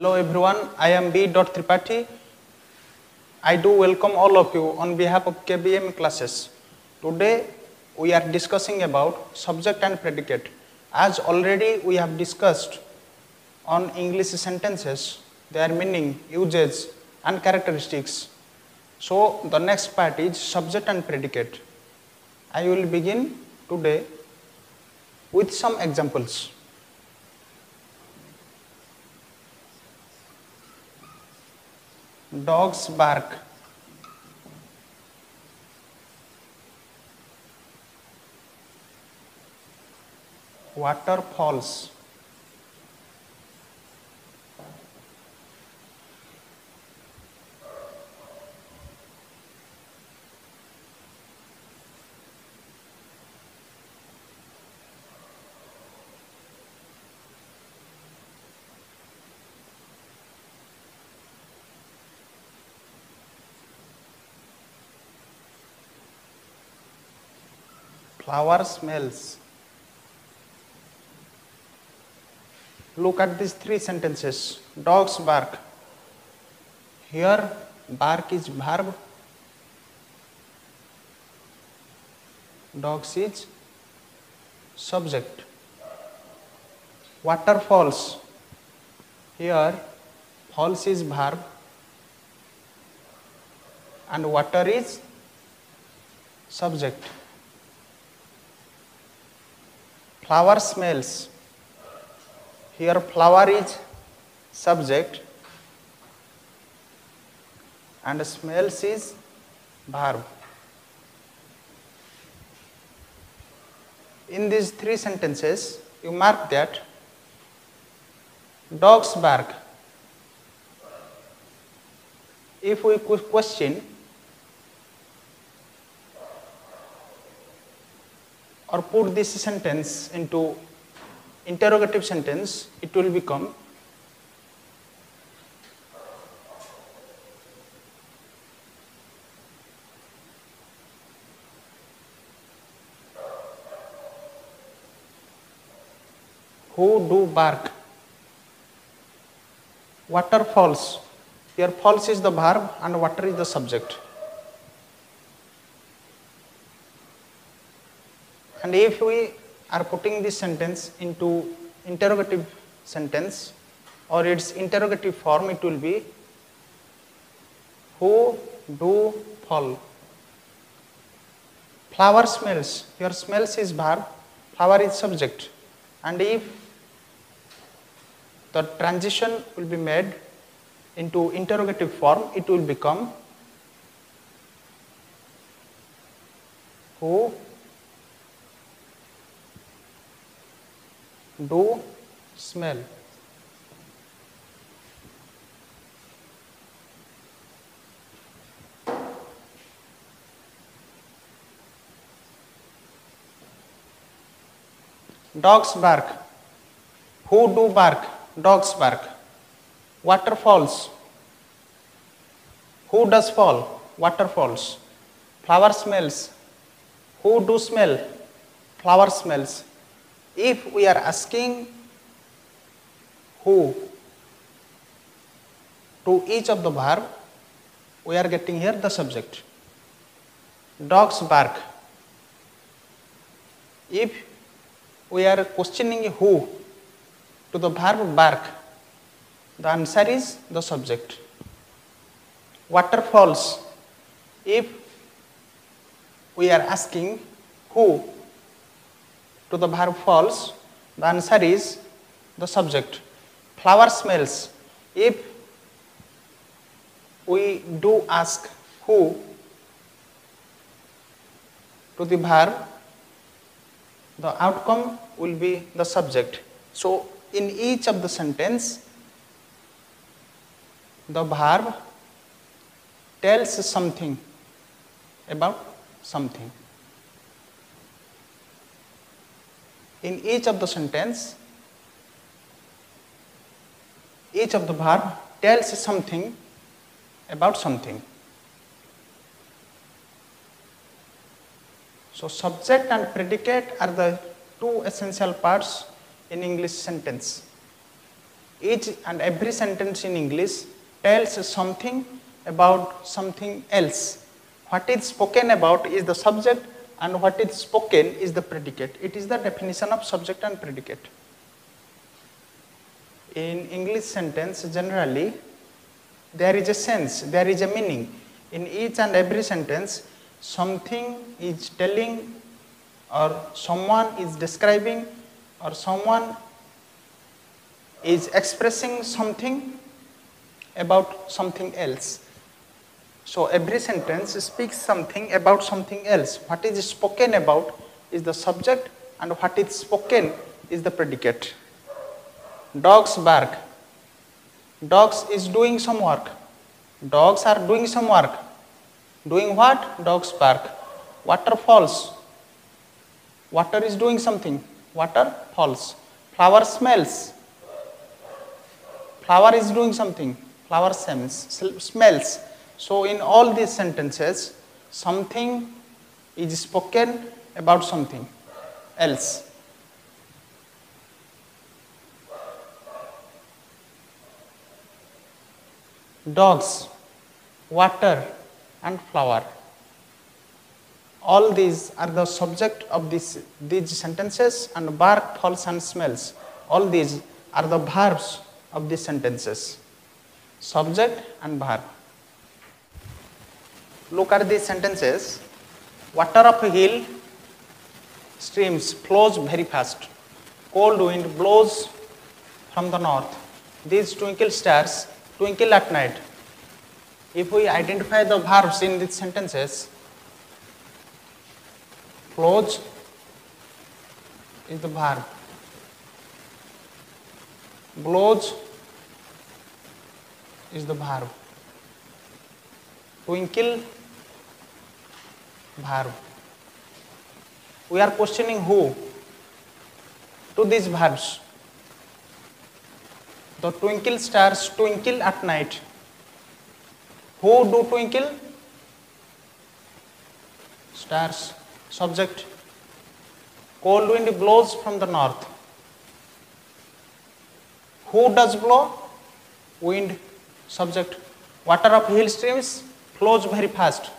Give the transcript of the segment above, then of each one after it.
Hello everyone, I am B. Tripathi. I do welcome all of you on behalf of KBM classes. Today we are discussing about subject and predicate. As already we have discussed on English sentences, their meaning, usage and characteristics. So the next part is subject and predicate. I will begin today with some examples. Dogs bark. Water falls. Flower smells. Look at these three sentences. Dogs bark. Here bark is verb. Dogs is subject. Water falls. Here falls is verb and water is subject. Flower smells. Here flower is subject and smells is verb. In these three sentences, you mark that dogs bark. If we question or put this sentence into interrogative sentence, it will become who do bark? Water falls. Here falls is the verb and water is the subject. And if we are putting this sentence into interrogative sentence or its interrogative form, it will be who do fall. Flower smells. Here smells is verb, flower is subject. And if the transition will be made into interrogative form, it will become who do smell. Dogs bark. Who do bark? Dogs bark. Water falls. Who does fall? Water falls. Flower smells. Who do smell? Flower smells. If we are asking who to each of the verb, we are getting here the subject. Dogs bark. If we are questioning who to the verb bark, the answer is the subject. Water falls. If we are asking who to the verb falls, the answer is the subject. Flower smells. If we do ask who to the verb, the outcome will be the subject. So in each of the sentence, the verb tells something about something. In each of the sentence, each of the verb tells something about something. So subject and predicate are the two essential parts in English sentence. each and every sentence in English tells something about something else. What is spoken about is the subject and what is spoken is the predicate. It is the definition of subject and predicate. In English sentence, generally, there is a sense, there is a meaning. In each and every sentence, something is telling or someone is describing or someone is expressing something about something else. So every sentence speaks something about something else. What is spoken about is the subject and what is spoken is the predicate. Dogs bark. Dogs is doing some work. Dogs are doing some work. Doing what? Dogs bark. Water falls. Water is doing something. Water falls. Flower smells. Flower is doing something. Flower smells. So in all these sentences, something is spoken about something else. Dogs, water and flower. All these are the subject of these sentences, and bark, falls and smells. All these are the verbs of these sentences. Subject and verb. Look at these sentences. Water of a hill streams flows very fast. Cold wind blows from the north. These twinkle stars twinkle at night. If we identify the verbs in these sentences, flows is the verb. Blows is the verb. Twinkle, verb. We are questioning who to these verbs. The twinkle stars twinkle at night. Who do twinkle? Stars. Subject. Cold wind blows from the north. Who does blow? Wind. Subject. Water of hill streams flows very fast.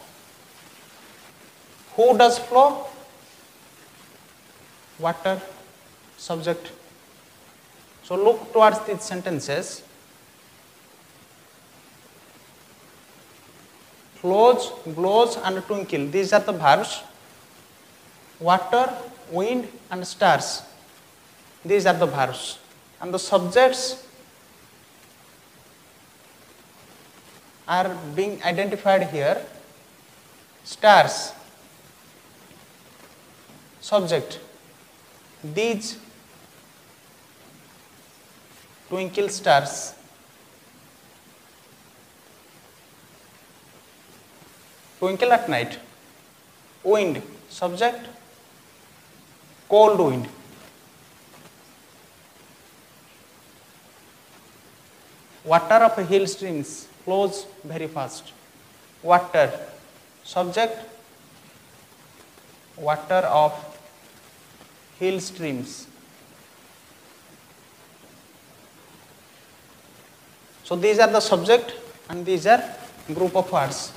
Who does flow? Water. Subject. So look towards these sentences. Flows, blows and twinkle. These are the verbs. Water, wind and stars. These are the verbs. And the subjects are being identified here. Stars. Subject. These twinkle stars. Twinkle at night. Wind. Subject. Cold wind. Water of hill streams flows very fast. Water. Subject. Water of hill streams. So these are the subject and these are group of words.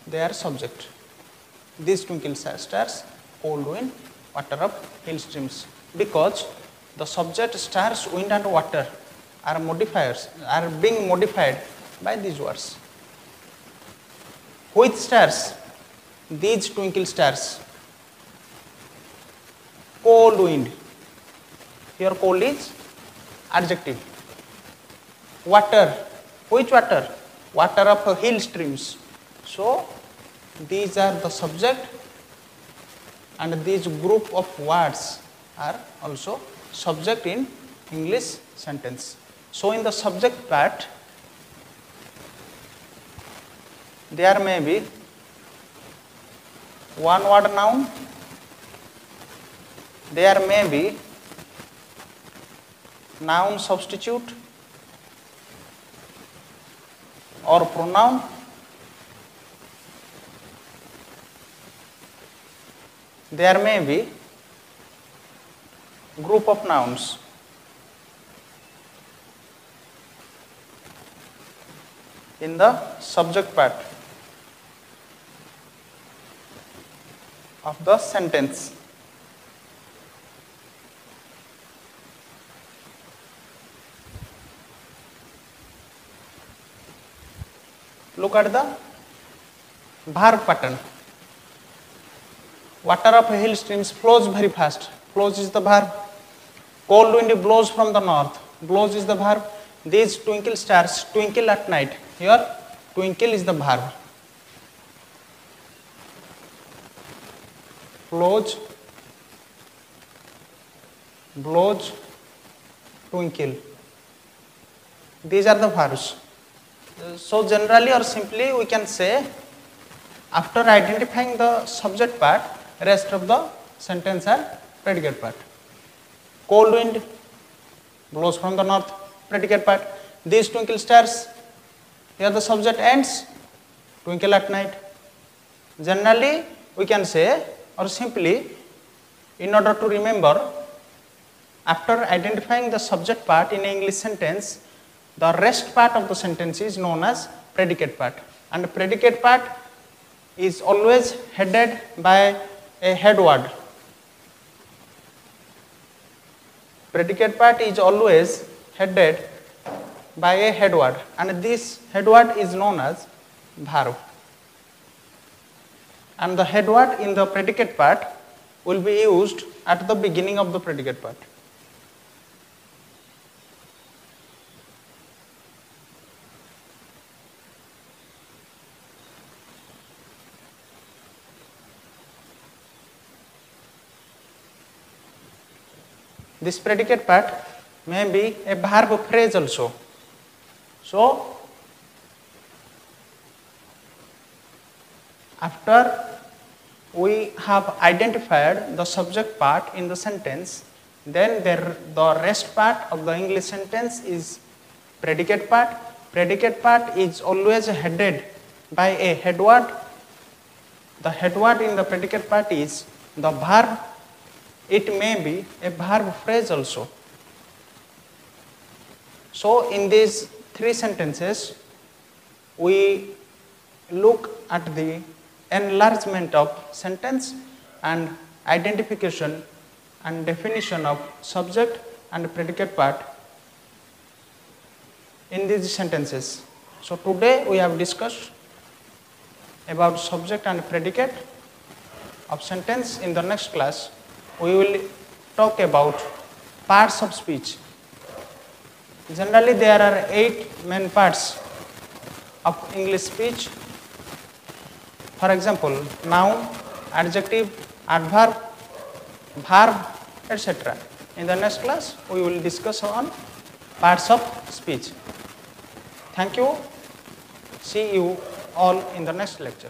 They are subject. These twinkle stars, cold wind, water of hill streams. Because the subject, stars, wind and water are modifiers, are being modified by these words. Which stars? These twinkle stars. Cold wind. Here cold is adjective. Water. Which water? Water of hill streams. So these are the subject and these group of words are also subject in English sentence. So in the subject part, there may be one word noun, there may be noun substitute or pronoun, there may be group of nouns. In the subject part of the sentence. Look at the verb pattern. Water of hill streams flows very fast. Flows is the verb. Cold wind blows from the north. Blows is the verb. These twinkle stars twinkle at night. Here, twinkle is the verb. Flows, blows, twinkle. These are the verbs. So generally or simply we can say, after identifying the subject part, rest of the sentence are predicate part. Cold wind blows from the north, predicate part. These twinkle stars, here the subject ends, twinkle at night. Generally we can say, or simply, in order to remember, after identifying the subject part in an English sentence, the rest part of the sentence is known as predicate part. And the predicate part is always headed by a head word. Predicate part is always headed by a head word, and this head word is known as verb. And the head word in the predicate part will be used at the beginning of the predicate part. This predicate part may be a verb phrase also. So, after we have identified the subject part in the sentence, then the rest part of the English sentence is predicate part. Predicate part is always headed by a head word. The head word in the predicate part is the verb. It may be a verb phrase also. So in these three sentences, we look at the enlargement of sentence and identification and definition of subject and predicate part in these sentences. So today we have discussed about subject and predicate of sentence. In the next class, we will talk about parts of speech. Generally, there are 8 main parts of English speech. For example, noun, adjective, adverb, verb, etc. In the next class, we will discuss on parts of speech. Thank you. See you all in the next lecture.